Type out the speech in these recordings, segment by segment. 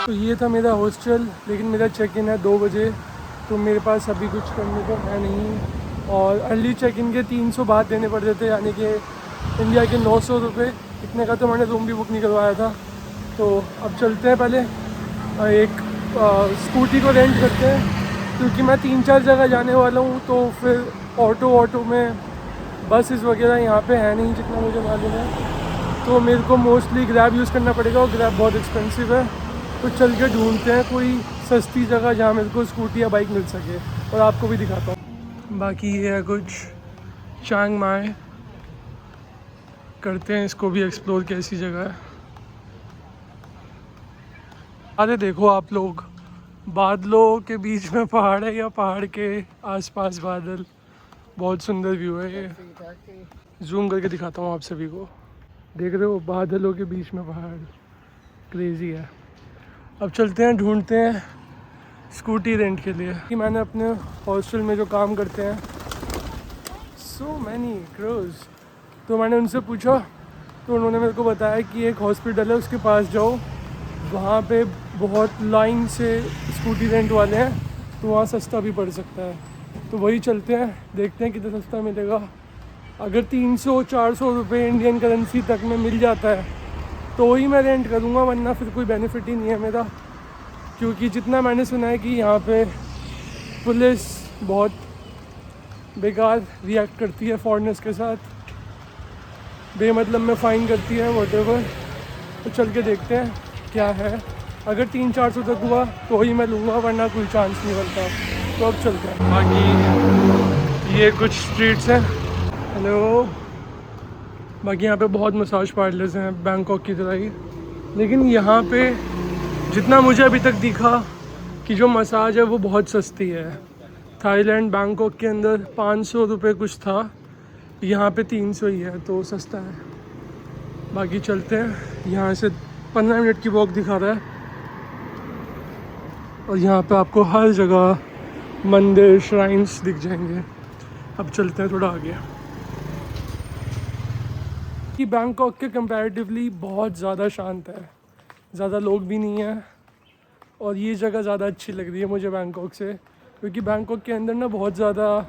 तो ये था मेरा हॉस्टल, लेकिन मेरा चेक इन है 2 बजे, तो मेरे पास अभी कुछ करने को है नहीं। और अर्ली चेक इन के 300 बात देने पड़ते थे, यानी कि इंडिया के 900 रुपये। इतने का तो मैंने रूम भी बुक नहीं करवाया था। तो अब चलते हैं, पहले एक स्कूटी को रेंट करते हैं, क्योंकि मैं 3-4 जगह जाने वाला हूँ। तो फिर ऑटो में बसेस वगैरह यहाँ पे है नहीं जितना मुझे मालूम है, तो मेरे को मोस्टली ग्रैब यूज़ करना पड़ेगा, और ग्रैब बहुत एक्सपेंसिव है। तो चल के ढूंढते हैं कोई सस्ती जगह जहाँ मेरे को स्कूटी या बाइक मिल सके, और आपको भी दिखाता हूँ। बाकी ये है कुछ चांग माई, करते हैं इसको भी एक्सप्लोर, कैसी जगह है। अरे देखो आप लोग, बादलों के बीच में पहाड़ है, या पहाड़ के आसपास बादल, बहुत सुंदर व्यू है ये। जूम करके दिखाता हूँ आप सभी को, देख रहे हो बादलों के बीच में पहाड़, क्रेजी है। अब चलते हैं, ढूंढते हैं स्कूटी रेंट के लिए। कि मैंने अपने हॉस्टल में जो काम करते हैं, सो मैनी क्रोज, तो मैंने उनसे पूछा, तो उन्होंने मेरे को बताया कि एक हॉस्पिटल है, उसके पास जाओ, वहाँ पे बहुत लाइन से स्कूटी रेंट वाले हैं, तो वहाँ सस्ता भी पड़ सकता है। तो वही चलते हैं, देखते हैं कितना सस्ता मिलेगा। अगर 300-400 रुपये इंडियन करेंसी तक में मिल जाता है तो ही मैं रेंट करूँगा, वरना फिर कोई बेनिफिट ही नहीं है मेरा। क्योंकि जितना मैंने सुना है कि यहाँ पे पुलिस बहुत बेकार रिएक्ट करती है फॉरेनर्स के साथ, बेमतलब में फ़ाइन करती है व्हाटएवर। तो चल के देखते हैं क्या है। अगर 300-400 तक हुआ तो ही मैं लूँगा, वरना कोई चांस नहीं बनता। तो अब चलते हैं। बाकी ये कुछ स्ट्रीट्स हैं। हेलो। बाकी यहाँ पे बहुत मसाज पार्लर्स हैं बैंकॉक की तरह ही, लेकिन यहाँ पे जितना मुझे अभी तक दिखा कि जो मसाज है वो बहुत सस्ती है। थाईलैंड बैंकॉक के अंदर 500 रुपये कुछ था, यहाँ पे 300 ही है, तो सस्ता है। बाकी चलते हैं, यहाँ से 15 मिनट की वॉक दिखा रहा है, और यहाँ पे आपको हर जगह मंदिर, श्राइन्स दिख जाएंगे। अब चलते हैं थोड़ा आगे। कि बैंकॉक के कंपैरेटिवली बहुत ज़्यादा शांत है, ज़्यादा लोग भी नहीं हैं, और ये जगह ज़्यादा अच्छी लग रही है मुझे बैंकॉक से। क्योंकि बैंकॉक के अंदर ना बहुत ज़्यादा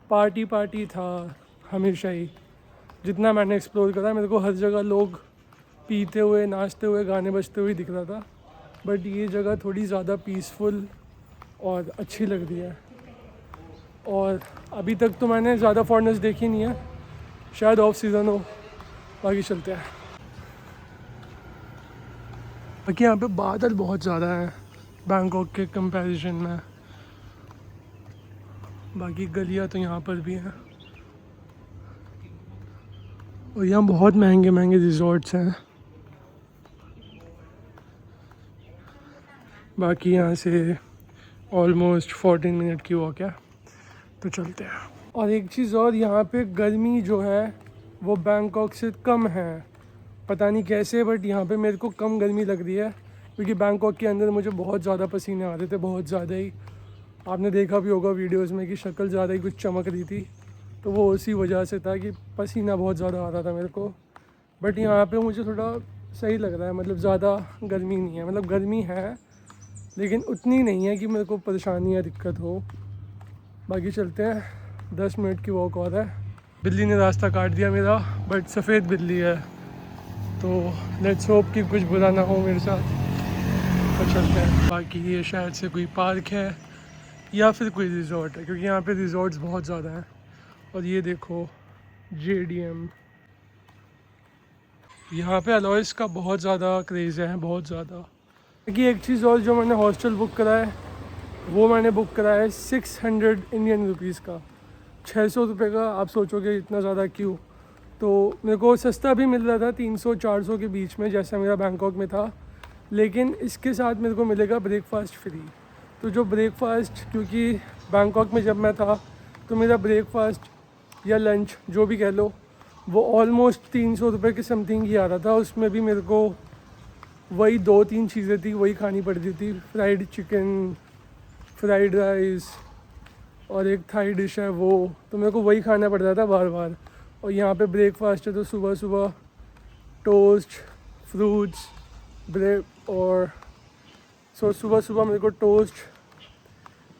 पार्टी था हमेशा ही, जितना मैंने एक्सप्लोर करा मेरे को हर जगह लोग पीते हुए, नाचते हुए, गाने बजते हुए दिख रहा था। बट ये जगह थोड़ी ज़्यादा पीसफुल और अच्छी लग रही है। और अभी तक तो मैंने ज़्यादा फॉरेनर्स देखी नहीं है, शायद ऑफ सीज़न हो। बाकी चलते हैं। बाकी यहाँ पे बादल बहुत ज़्यादा हैं बैंकॉक के कंपैरिजन में। बाकी गलियाँ तो यहाँ पर भी हैं, और यहाँ बहुत महंगे महंगे रिजॉर्ट्स हैं। बाकी यहाँ से ऑलमोस्ट 14 मिनट की वॉक है, तो चलते हैं। और एक चीज़ और, यहाँ पे गर्मी जो है वो बैंकॉक से कम है, पता नहीं कैसे, बट यहाँ पे मेरे को कम गर्मी लग रही है। क्योंकि बैंकॉक के अंदर मुझे बहुत ज़्यादा पसीने आ रहे थे, बहुत ज़्यादा ही। आपने देखा भी होगा वीडियोस में कि शक्ल ज़्यादा ही कुछ चमक रही थी, तो वो उसी वजह से था कि पसीना बहुत ज़्यादा आ रहा था मेरे को। बट यहाँ पे मुझे थोड़ा सही लग रहा है, मतलब ज़्यादा गर्मी नहीं है, मतलब गर्मी है लेकिन उतनी नहीं है कि मेरे को परेशानी या दिक्कत हो। बाकी चलते हैं, 10 मिनट की वॉक और है। बिल्ली ने रास्ता काट दिया मेरा, बट सफ़ेद बिल्ली है, तो लेट्स होप कि कुछ बुरा ना हो मेरे साथ। तो चलते हैं। बाकी ये शायद से कोई पार्क है या फिर कोई रिज़ॉर्ट है, क्योंकि यहाँ पे रिज़ॉर्ट्स बहुत ज़्यादा हैं। और ये देखो JDM, यहाँ पे अलॉयस का बहुत ज़्यादा क्रेज़ है, बहुत ज़्यादा। क्योंकि एक चीज़ और, जो मैंने हॉस्टल बुक करा है वो मैंने बुक करा है 600 इंडियन रुपीज़ का, 600 रुपये का। आप सोचोगे इतना ज़्यादा क्यों, तो मेरे को सस्ता भी मिल रहा था 300-400 के बीच में, जैसा मेरा बैंकॉक में था। लेकिन इसके साथ मेरे को मिलेगा ब्रेकफास्ट फ्री। तो जो ब्रेकफास्ट, क्योंकि बैंकॉक में जब मैं था तो मेरा ब्रेकफास्ट या लंच जो भी कह लो, वो ऑलमोस्ट 300 रुपये के समथिंग ही आ रहा था। उसमें भी मेरे को वही 2-3 चीज़ें थी वही खानी पड़ती थी, फ्राइड चिकन, फ्राइड राइस, और एक थाई डिश है वो, तो मेरे को वही खाना पड़ता था बार बार। और यहाँ पे ब्रेकफास्ट है तो सुबह सुबह टोस्ट, फ्रूट्स, ब्रेड और सो सुबह सुबह मेरे को टोस्ट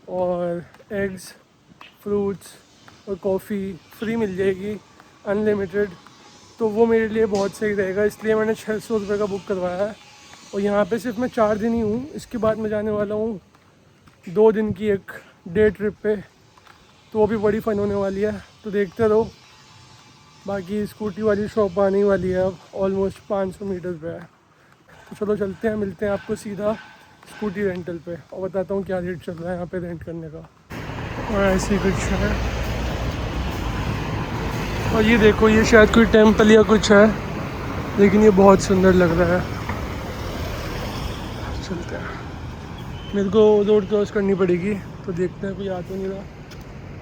और एग्स, फ्रूट्स और कॉफ़ी फ्री मिल जाएगी, अनलिमिटेड। तो वो मेरे लिए बहुत सही रहेगा, इसलिए मैंने 600 रुपये का बुक करवाया है। और यहाँ पे सिर्फ मैं 4 दिन ही हूँ, इसके बाद मैं जाने वाला हूँ 2 दिन की एक डे ट्रिप पे, तो वो भी बड़ी फ़न होने वाली है। तो देखते रहो। बाकी स्कूटी वाली शॉप आने वाली है, अब ऑलमोस्ट 500 मीटर पे है। तो चलो चलते हैं, मिलते हैं आपको सीधा स्कूटी रेंटल पे और बताता हूँ क्या रेट चल रहा है यहाँ पे रेंट करने का। और ऐसे ही कुछ है। और ये देखो, ये शायद कोई टेम्पल या कुछ है, लेकिन ये बहुत सुंदर लग रहा है। चलते हैं, मेरे को रोड क्रॉस करनी पड़ेगी, तो देखते हैं कोई आ तो नहीं रहा।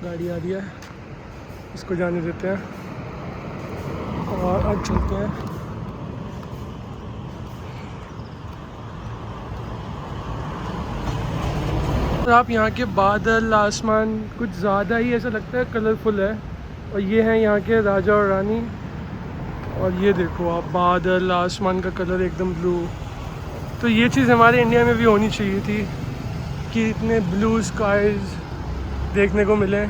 गाड़ी आ रही है, इसको जाने देते हैं और अब चलते हैं। और आप यहाँ के बादल, आसमान कुछ ज़्यादा ही ऐसा लगता है कलरफुल है। और ये हैं यहाँ के राजा और रानी। और ये देखो आप, बादल, आसमान का कलर एकदम ब्लू। तो ये चीज़ हमारे इंडिया में भी होनी चाहिए थी कि इतने ब्लू स्काइज देखने को मिले।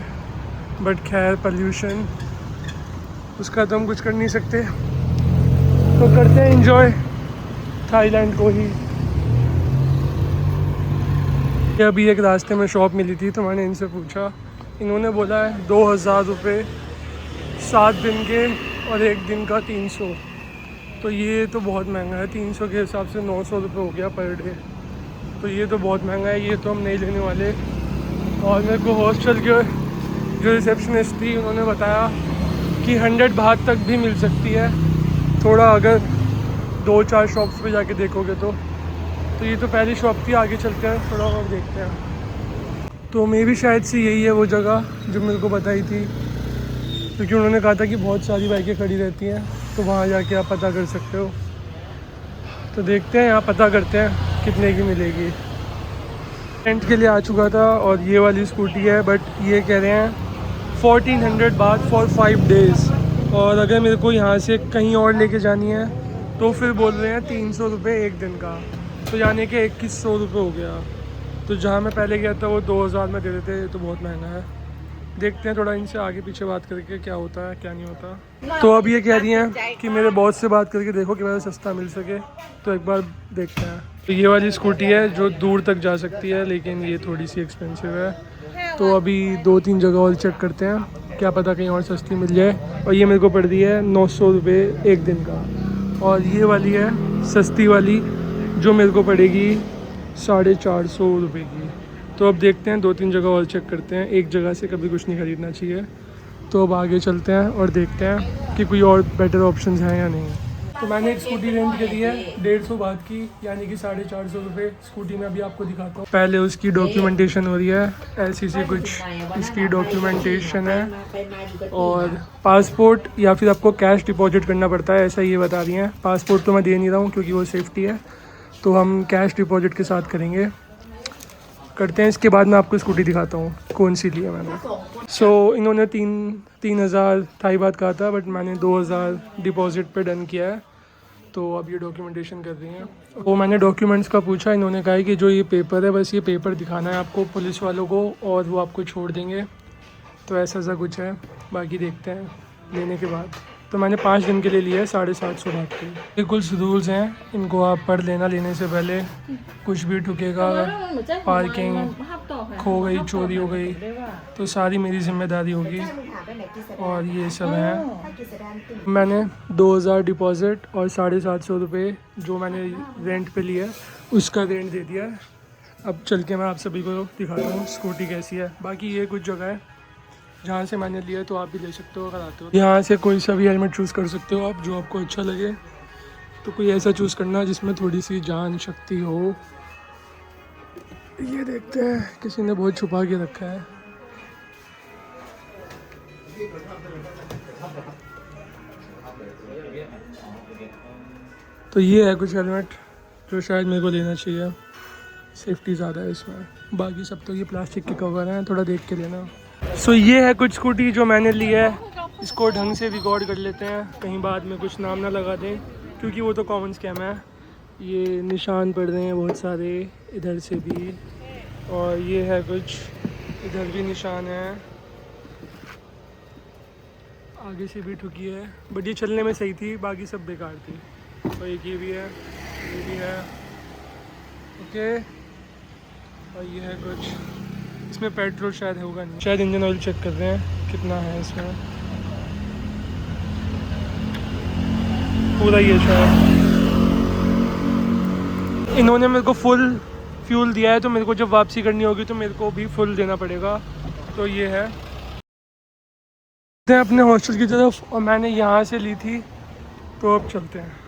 बट खैर, पोल्यूशन, उसका तो हम कुछ कर नहीं सकते। तो करते हैं एंजॉय थाईलैंड को ही। अभी एक रास्ते में शॉप मिली थी, तो मैंने इनसे पूछा। इन्होंने बोला है 2000 रुपये 7 दिन के और 1 दिन का 300। तो ये तो बहुत महंगा है, 300 के हिसाब से 900 रुपये हो गया पर डे। तो ये तो बहुत महंगा है, ये तो हम नहीं लेने वाले। और मेरे को हॉस्टल के जो रिसेप्शनिस्ट थी, उन्होंने बताया कि 100 बात तक भी मिल सकती है, थोड़ा अगर 2-4 शॉप्स पे जाके देखोगे तो। ये तो पहली शॉप थी, आगे चलते हैं थोड़ा और देखते हैं। तो मैं भी शायद से यही है वो जगह जो मेरे को बताई थी, क्योंकि उन्होंने कहा था कि बहुत सारी बाइकें खड़ी रहती हैं, तो वहाँ जाके आप पता कर सकते हो। तो देखते हैं, यहाँ पता करते हैं कितने की मिलेगी। रेंट के लिए आ चुका था और ये वाली स्कूटी है, बट ये कह रहे हैं 1400 बात फॉर 5 डेज़। और अगर मेरे को यहाँ से कहीं और लेके जानी है तो फिर बोल रहे हैं 300 रुपये 1 दिन का, तो यानी कि 2100 रुपये हो गया। तो जहाँ मैं पहले गया था वो 2000 में दे देते, तो बहुत महंगा है। देखते हैं थोड़ा इनसे आगे पीछे बात करके क्या होता है क्या नहीं होता। तो अब ये कह रही हैं कि मेरे बॉस से बात करके देखो कि मेरा सस्ता मिल सके, तो एक बार देखते हैं। तो ये वाली स्कूटी है जो दूर तक जा सकती है, लेकिन ये थोड़ी सी एक्सपेंसिव है। तो अभी 2-3 जगह और चेक करते हैं, क्या पता कहीं और सस्ती मिल जाए। और ये मेरे को पड़ रही है 900 रुपये 1 दिन का। और ये वाली है सस्ती वाली, जो मेरे को पड़ेगी 450 रुपये की। तो अब देखते हैं, 2-3 जगह और चेक करते हैं, एक जगह से कभी कुछ नहीं ख़रीदना चाहिए। तो अब आगे चलते हैं और देखते हैं कि कोई और बेटर ऑप्शंस हैं या नहीं। तो मैंने एक स्कूटी रेंट करी है 150 बात की, यानी कि 450 रुपये। स्कूटी में अभी आपको दिखाता हूँ। पहले उसकी डॉक्यूमेंटेशन हो रही है, ऐसी सी कुछ इसकी डॉक्यूमेंटेशन है। और पासपोर्ट या फिर आपको कैश डिपॉजिट करना पड़ता है, ऐसा ये बता रही हैं। पासपोर्ट तो मैं दे नहीं रहा हूँ क्योंकि वो सेफ्टी है, तो हम कैश डिपॉजिट के साथ करेंगे। करते हैं, इसके बाद मैं आपको स्कूटी दिखाता हूँ कौन सी ली है मैंने। सो इन्होंने 3,000 थाई बात कहा था, बट मैंने 2000 डिपॉजिट पे डन किया है। तो अब ये डॉक्यूमेंटेशन कर रही हैं। वो मैंने डॉक्यूमेंट्स का पूछा, इन्होंने कहा है कि जो ये पेपर है, बस ये पेपर दिखाना है आपको पुलिस वालों को और वो आपको छोड़ देंगे। तो ऐसा सा कुछ है, बाकी देखते हैं लेने के बाद। तो मैंने 5 दिन के लिए लिया है 750 बात के। ये कुछ रूल्स हैं, इनको आप पढ़ लेना लेने से पहले। कुछ भी ठुकेगा, पार्किंग खो गई, चोरी हो गई, तो सारी मेरी जिम्मेदारी होगी। और ये सब है। मैंने 2000 डिपॉजिट और 750 रुपये जो मैंने रेंट पे लिया उसका रेंट दे दिया। अब चल के मैं आप सभी को दिखाता हूँ स्कूटी कैसी है। बाकी ये कुछ जगह है जहाँ से मैंने लिया, तो आप भी ले सकते हो अगर आते हो। यहाँ से कोई सा भी हेलमेट चूज़ कर सकते हो आप, जो आपको अच्छा लगे। तो कोई ऐसा चूज़ करना जिसमें थोड़ी सी जान शक्ति हो। ये देखते हैं, किसी ने बहुत छुपा के रखा है। तो ये है कुछ हेलमेट जो शायद मेरे को लेना चाहिए, सेफ्टी ज़्यादा है इसमें। बाकी सब तो ये प्लास्टिक के कवर हैं, थोड़ा देख के लेना। सो ये है कुछ स्कूटी जो मैंने ली है। इसको ढंग से रिकॉर्ड कर लेते हैं, कहीं बाद में कुछ नाम ना लगा दें, क्योंकि वो तो कॉमन स्कैम है। ये निशान पड़ रहे हैं बहुत सारे इधर से भी, और ये है कुछ इधर भी निशान है, आगे से भी ठुकी है, बट ये चलने में सही थी, बाकी सब बेकार थी। और एक ये भी है, ये भी है, ओके। और ये है कुछ, इसमें पेट्रोल शायद होगा नहीं, शायद इंजन ऑयल चेक कर रहे हैं कितना है इसमें, पूरा ही है शायद। इन्होंने मेरे को फुल फ्यूल दिया है, तो मेरे को जब वापसी करनी होगी तो मेरे को भी फुल देना पड़ेगा। तो ये है अपने हॉस्टल की तरफ, और मैंने यहाँ से ली थी, तो अब चलते हैं।